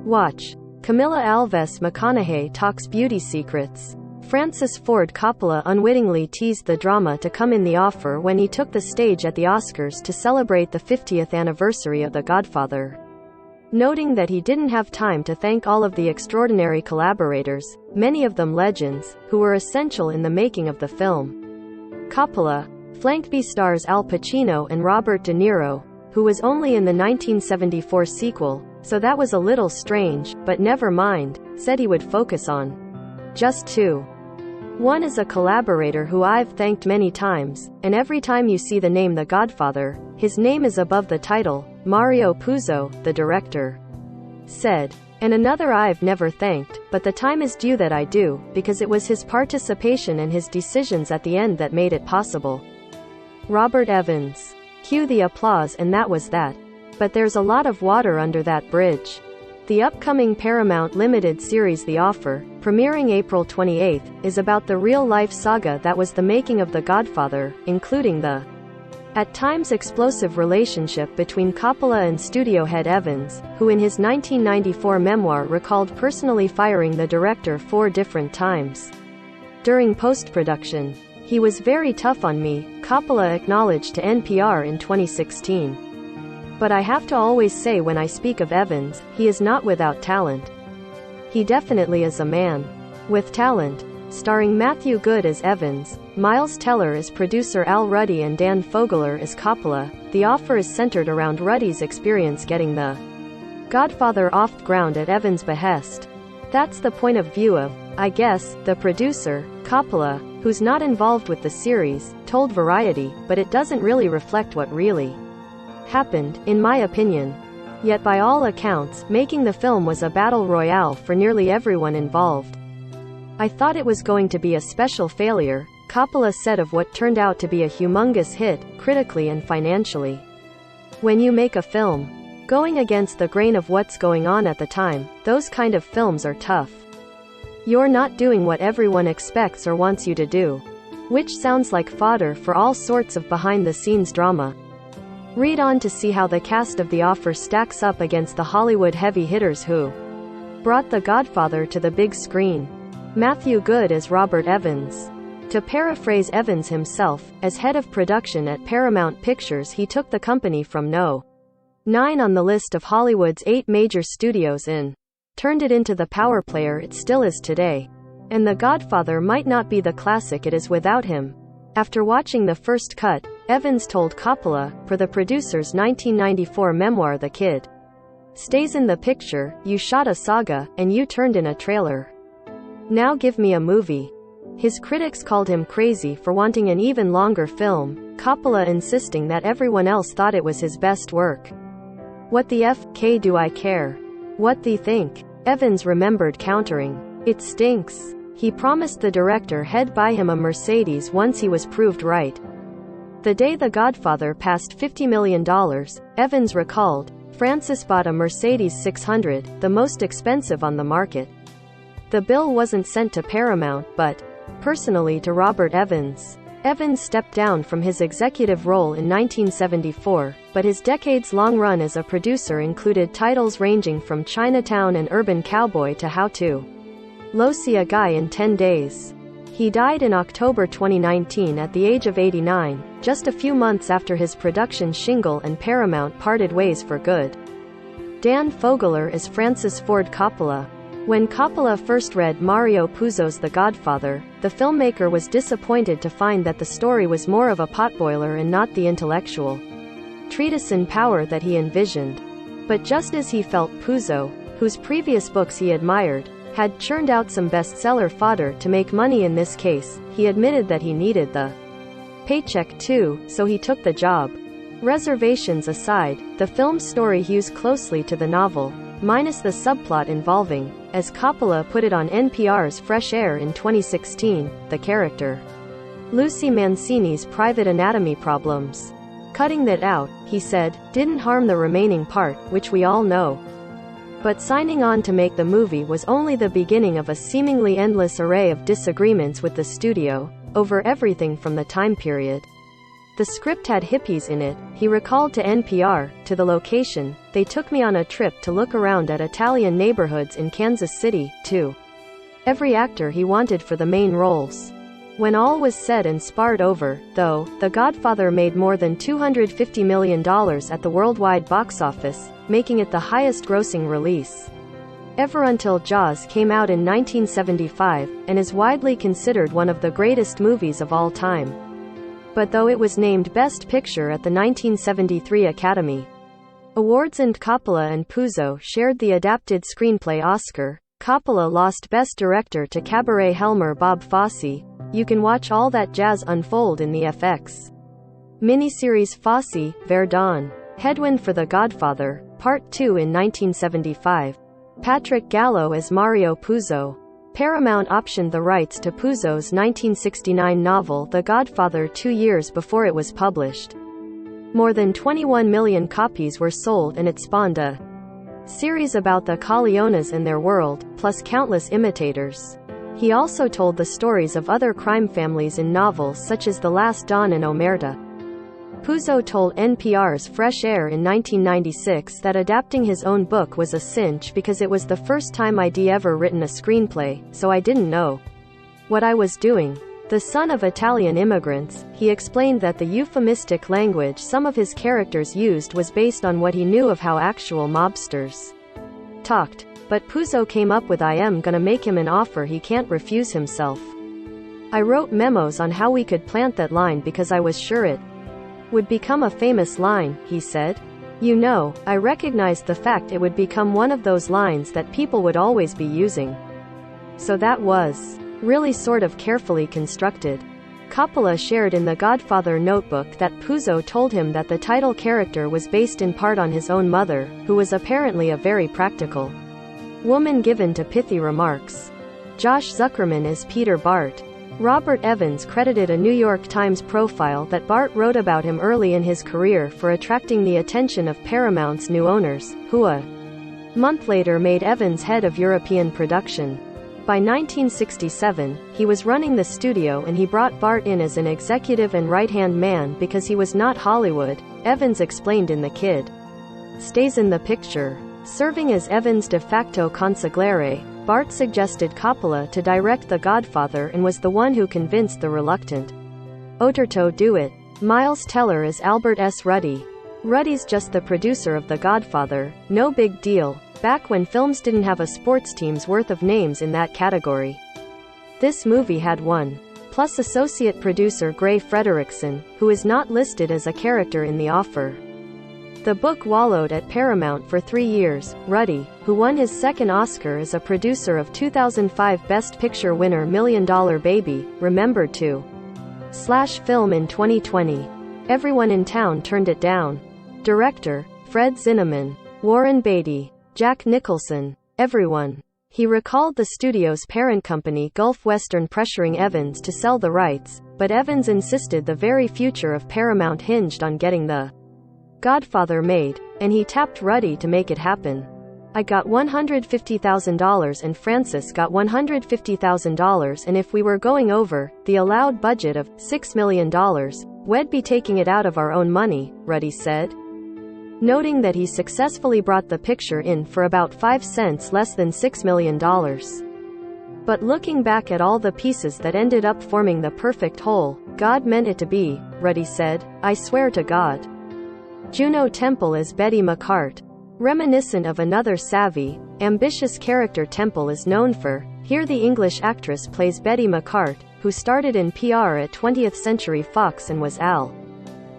Watch. Camilla Alves McConaughey talks beauty secrets. Francis Ford Coppola unwittingly teased the drama to come in The offer when he took the stage at the Oscars to celebrate the 50th anniversary of The Godfather. Noting that he didn't have time to thank all of the extraordinary collaborators, many of them legends, who were essential in the making of the film. Coppola flanked B-stars Al Pacino and Robert De Niro, who was only in the 1974 sequel, so that was a little strange, but never mind, said he would focus on just two. One is a collaborator who I've thanked many times, and every time you see the name The Godfather, his name is above the title, Mario Puzo, the director said. And another I've never thanked, but the time is due that I do, because it was his participation and his decisions at the end that made it possible. Robert Evans. Cue the applause, and that was that. But there's a lot of water under that bridge. The upcoming Paramount limited series The Offer, premiering April 28, is about the real-life saga that was the making of The Godfather, including the at times explosive relationship between Coppola and studio head Evans, who in his 1994 memoir recalled personally firing the director 4 different times. During post-production, "He was very tough on me," Coppola acknowledged to NPR in 2016. "But I have to always say when I speak of Evans, he is not without talent. He definitely is a man with talent." Starring Matthew Good as Evans, Miles Teller as producer Al Ruddy and Dan Fogler as Coppola, The Offer is centered around Ruddy's experience getting The Godfather off the ground at Evans' behest. That's the point of view of, I guess, the producer, Coppola, who's not involved with the series, told Variety, but it doesn't really reflect what really happened, in my opinion. Yet by all accounts, making the film was a battle royale for nearly everyone involved. "I thought it was going to be a special failure," Coppola said of what turned out to be a humongous hit, critically and financially. "When you make a film going against the grain of what's going on at the time, those kind of films are tough. You're not doing what everyone expects or wants you to do." Which sounds like fodder for all sorts of behind-the-scenes drama. Read on to see how the cast of The Offer stacks up against the Hollywood heavy hitters who brought The Godfather to the big screen. Matthew Good as Robert Evans. To paraphrase Evans himself, as head of production at Paramount Pictures, he took the company from No. 9 on the list of Hollywood's 8 major studios and turned it into the power player it still is today. And The Godfather might not be the classic it is without him. After watching the first cut, Evans told Coppola, for the producer's 1994 memoir The Kid stays in the picture, "You shot a saga, and you turned in a trailer. Now give me a movie." His critics called him crazy for wanting an even longer film, Coppola insisting that everyone else thought it was his best work. "What the f*** do I care what they think?" Evans remembered countering. "It stinks." He promised the director he'd buy him a Mercedes once he was proved right. The day The Godfather passed $50 million, Evans recalled, Francis bought a Mercedes 600, the most expensive on the market. The bill wasn't sent to Paramount, but personally to Robert Evans. Evans stepped down from his executive role in 1974, but his decades-long run as a producer included titles ranging from Chinatown and Urban Cowboy to How to See a Guy in 10 Days. He died in October 2019 at the age of 89, just a few months after his production Shingle and Paramount parted ways for good. Dan Fogler is Francis Ford Coppola. When Coppola first read Mario Puzo's The Godfather, the filmmaker was disappointed to find that the story was more of a potboiler and not the intellectual treatise in power that he envisioned. But just as he felt Puzo, whose previous books he admired, had churned out some bestseller fodder to make money in this case, he admitted that he needed the paycheck too, so he took the job. Reservations aside, the film's story hews closely to the novel, minus the subplot involving, as Coppola put it on NPR's Fresh Air in 2016, the character Lucy Mancini's private anatomy problems. Cutting that out, he said, didn't harm the remaining part, which we all know. But signing on to make the movie was only the beginning of a seemingly endless array of disagreements with the studio, over everything from the time period The script had hippies in it, he recalled to NPR. To the location, they took me on a trip to look around at Italian neighborhoods in Kansas City, too. Every actor he wanted for the main roles. When all was said and sparred over, though, The Godfather made more than $250 million at the worldwide box office, making it the highest-grossing release ever until Jaws came out in 1975, and is widely considered one of the greatest movies of all time. But though it was named Best Picture at the 1973 Academy Awards and Coppola and Puzo shared the Adapted Screenplay Oscar, Coppola lost Best Director to cabaret Helmer Bob Fosse. You can watch all that jazz unfold in the FX miniseries Fosse, Verdun. Headwind for The Godfather, Part 2 in 1975. Patrick Gallo as Mario Puzo. Paramount optioned the rights to Puzo's 1969 novel The Godfather 2 years before it was published. More than 21 million copies were sold, and it spawned a series about the Corleones and their world, plus countless imitators. He also told the stories of other crime families in novels such as The Last Don and Omerta. Puzo told NPR's Fresh Air in 1996 that adapting his own book was a cinch because it was the first time I'd ever written a screenplay, so I didn't know what I was doing. The son of Italian immigrants, he explained that the euphemistic language some of his characters used was based on what he knew of how actual mobsters talked. But Puzo came up with "I am gonna make him an offer he can't refuse himself. I wrote memos on how we could plant that line because I was sure it would become a famous line," he said. "You know, I recognized the fact it would become one of those lines that people would always be using. So that was really sort of carefully constructed." Coppola shared in The Godfather notebook that Puzo told him that the title character was based in part on his own mother, who was apparently a very practical woman given to pithy remarks. Josh Zuckerman is Peter Bart. Robert Evans credited a New York Times profile that Bart wrote about him early in his career for attracting the attention of Paramount's new owners, who a month later made Evans head of European production. By 1967, he was running the studio and he brought Bart in as an executive and right-hand man because he was not Hollywood, Evans explained in The Kid Stays in the Picture. Serving as Evans' de facto consigliere, Bart suggested Coppola to direct The Godfather and was the one who convinced the reluctant Oterto do it. Miles Teller is Albert S. Ruddy. Ruddy's just the producer of The Godfather, no big deal, back when films didn't have a sports team's worth of names in that category. This movie had one. Plus associate producer Gray Frederickson, who is not listed as a character in the offer. The book wallowed at Paramount for 3 years. Ruddy, who won his second Oscar as a producer of 2005 Best Picture winner $1 Million Baby, remembered to /film in 2020. Everyone in town turned it down. Director, Fred Zinnemann. Warren Beatty. Jack Nicholson. Everyone. He recalled the studio's parent company Gulf Western pressuring Evans to sell the rights, but Evans insisted the very future of Paramount hinged on getting The Godfather made, and he tapped Ruddy to make it happen. "I got $150,000 and Francis got $150,000, and if we were going over the allowed budget of $6 million, we'd be taking it out of our own money," Ruddy said, noting that he successfully brought the picture in for about 5 cents less than $6 million. "But looking back at all the pieces that ended up forming the perfect whole, God meant it to be," Ruddy said. "I swear to God." Juno Temple is Betty McCart. Reminiscent of another savvy, ambitious character Temple is known for, here the English actress plays Betty McCart, who started in PR at 20th Century Fox and was Al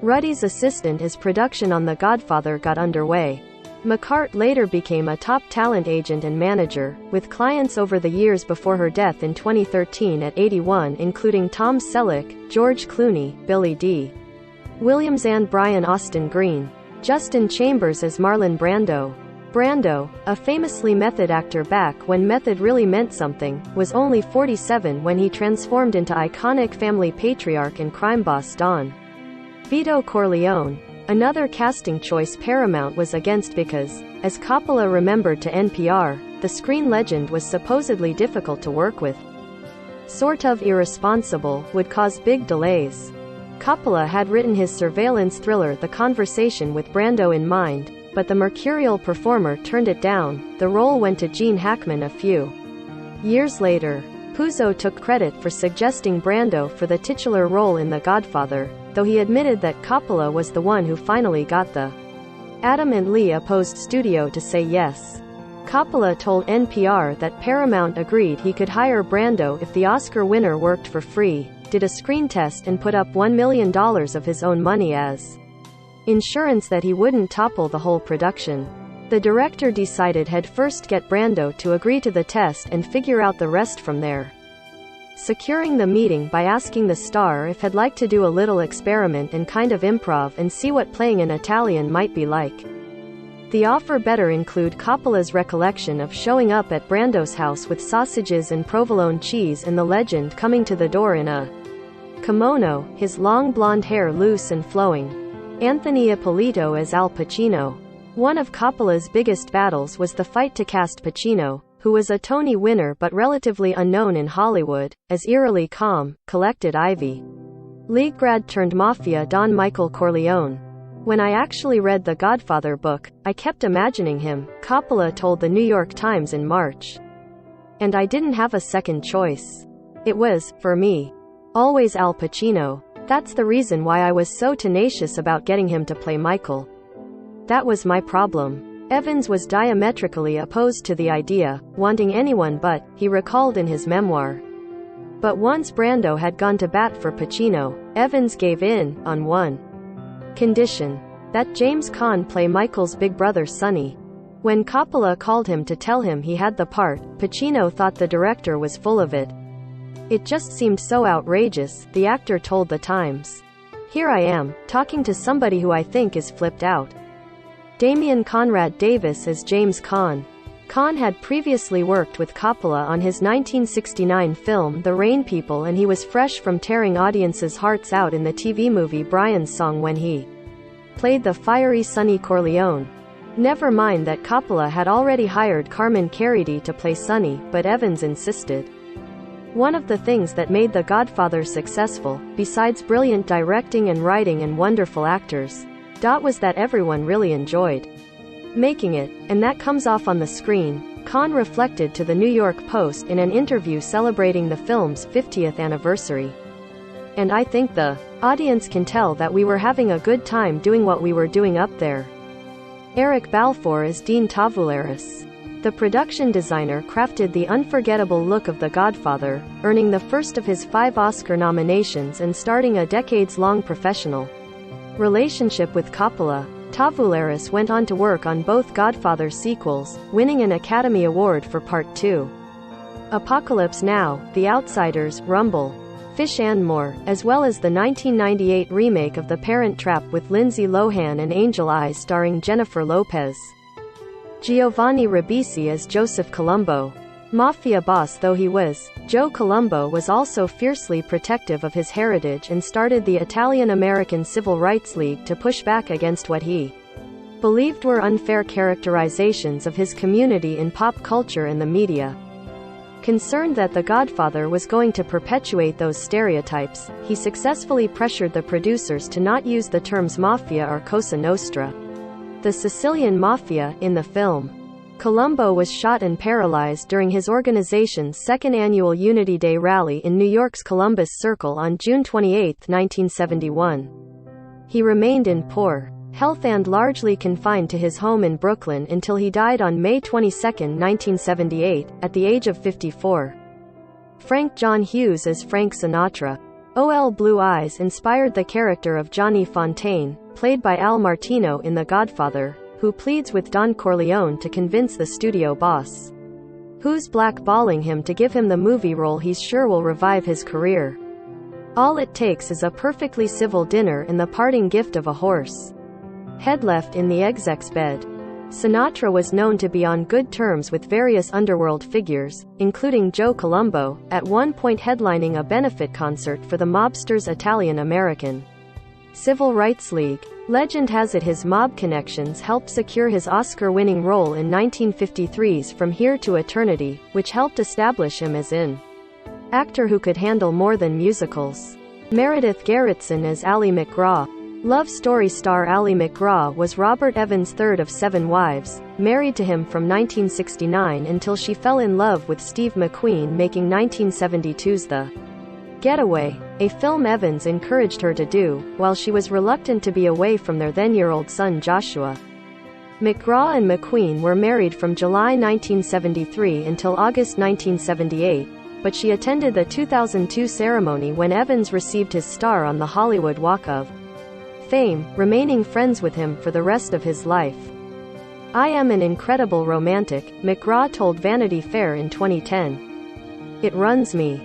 Ruddy's assistant as production on The Godfather got underway. McCart later became a top talent agent and manager, with clients over the years before her death in 2013 at 81 including Tom Selleck, George Clooney, Billy D. Williams and Brian Austin Green. Justin Chambers as Marlon Brando. Brando, a famously method actor back when method really meant something, was only 47 when he transformed into iconic family patriarch and crime boss Don Vito Corleone. Another casting choice Paramount was against because, as Coppola remembered to NPR, the screen legend was supposedly difficult to work with. Sort of irresponsible, would cause big delays. Coppola had written his surveillance thriller The Conversation with Brando in mind, but the mercurial performer turned it down. The role went to Gene Hackman a few years later. Puzo took credit for suggesting Brando for the titular role in The Godfather, though he admitted that Coppola was the one who finally got the adamantly opposed studio to say yes. Coppola told NPR that Paramount agreed he could hire Brando if the Oscar winner worked for free, did a screen test and put up $1 million of his own money as insurance that he wouldn't topple the whole production. The director decided he'd first get Brando to agree to the test and figure out the rest from there, securing the meeting by asking the star if he'd like to do a little experiment and kind of improv and see what playing an Italian might be like. The offer better include Coppola's recollection of showing up at Brando's house with sausages and provolone cheese and the legend coming to the door in a kimono, his long blonde hair loose and flowing. Anthony Ippolito as Al Pacino. One of Coppola's biggest battles was the fight to cast Pacino, who was a Tony winner but relatively unknown in Hollywood, as eerily calm, collected Ivy League grad turned mafia Don Michael Corleone. When I actually read the Godfather book, I kept imagining him, Coppola told the New York Times in March. And I didn't have a second choice. It was, for me, always Al Pacino. That's the reason why I was so tenacious about getting him to play Michael. That was my problem. Evans was diametrically opposed to the idea, wanting anyone but, he recalled in his memoir. But once Brando had gone to bat for Pacino, Evans gave in, on one condition: that James Caan play Michael's big brother Sonny. When Coppola called him to tell him he had the part, Pacino thought the director was full of it. It just seemed so outrageous, the actor told The Times. Here I am, talking to somebody who I think is flipped out. Damian Conrad Davis as James Caan. Caan had previously worked with Coppola on his 1969 film The Rain People, and he was fresh from tearing audiences' hearts out in the TV movie Brian's Song when he played the fiery Sonny Corleone. Never mind that Coppola had already hired Carmen Caridi to play Sonny, but Evans insisted. One of the things that made The Godfather successful, besides brilliant directing and writing and wonderful actors, was that everyone really enjoyed making it, and that comes off on the screen, Caan reflected to the New York Post in an interview celebrating the film's 50th anniversary. And I think the audience can tell that we were having a good time doing what we were doing up there. Eric Balfour as Dean Tavaleris. The production designer crafted the unforgettable look of The Godfather, earning the first of his 5 Oscar nominations and starting a decades-long professional relationship with Coppola. Tavaleris went on to work on both Godfather sequels, winning an Academy Award for Part 2. Apocalypse Now, The Outsiders, Rumble, Fish and more, as well as the 1998 remake of The Parent Trap with Lindsay Lohan and Angel Eyes starring Jennifer Lopez. Giovanni Ribisi as Joseph Colombo. Mafia boss though he was, Joe Colombo was also fiercely protective of his heritage and started the Italian-American Civil Rights League to push back against what he believed were unfair characterizations of his community in pop culture and the media. Concerned that The Godfather was going to perpetuate those stereotypes, he successfully pressured the producers to not use the terms mafia or Cosa Nostra, the Sicilian Mafia, in the film. Colombo was shot and paralyzed during his organization's second annual Unity Day rally in New York's Columbus Circle on June 28, 1971. He remained in poor health and largely confined to his home in Brooklyn until he died on May 22, 1978, at the age of 54. Frank John Hughes as Frank Sinatra. O.L. Blue Eyes inspired the character of Johnny Fontaine, played by Al Martino in The Godfather, who pleads with Don Corleone to convince the studio boss, who's blackballing him, to give him the movie role he's sure will revive his career. All it takes is a perfectly civil dinner and the parting gift of a horse head left in the exec's bed. Sinatra was known to be on good terms with various underworld figures, including Joe Colombo, at one point headlining a benefit concert for the mobster's Italian-American Civil Rights League. Legend has it his mob connections helped secure his Oscar-winning role in 1953's From Here to Eternity, which helped establish him as an actor who could handle more than musicals. Meredith Garrettson as Ally Mcgraw. Love Story star Ally Mcgraw was Robert Evans' third of 7 wives, married to him from 1969 until she fell in love with Steve McQueen, making 1972's The Getaway, a film Evans encouraged her to do, while she was reluctant to be away from their then-year-old son Joshua. Mcgraw and McQueen were married from July 1973 until August 1978, but she attended the 2002 ceremony when Evans received his star on the Hollywood Walk of Fame, remaining friends with him for the rest of his life. "I am an incredible romantic," Mcgraw told Vanity Fair in 2010. "It runs me.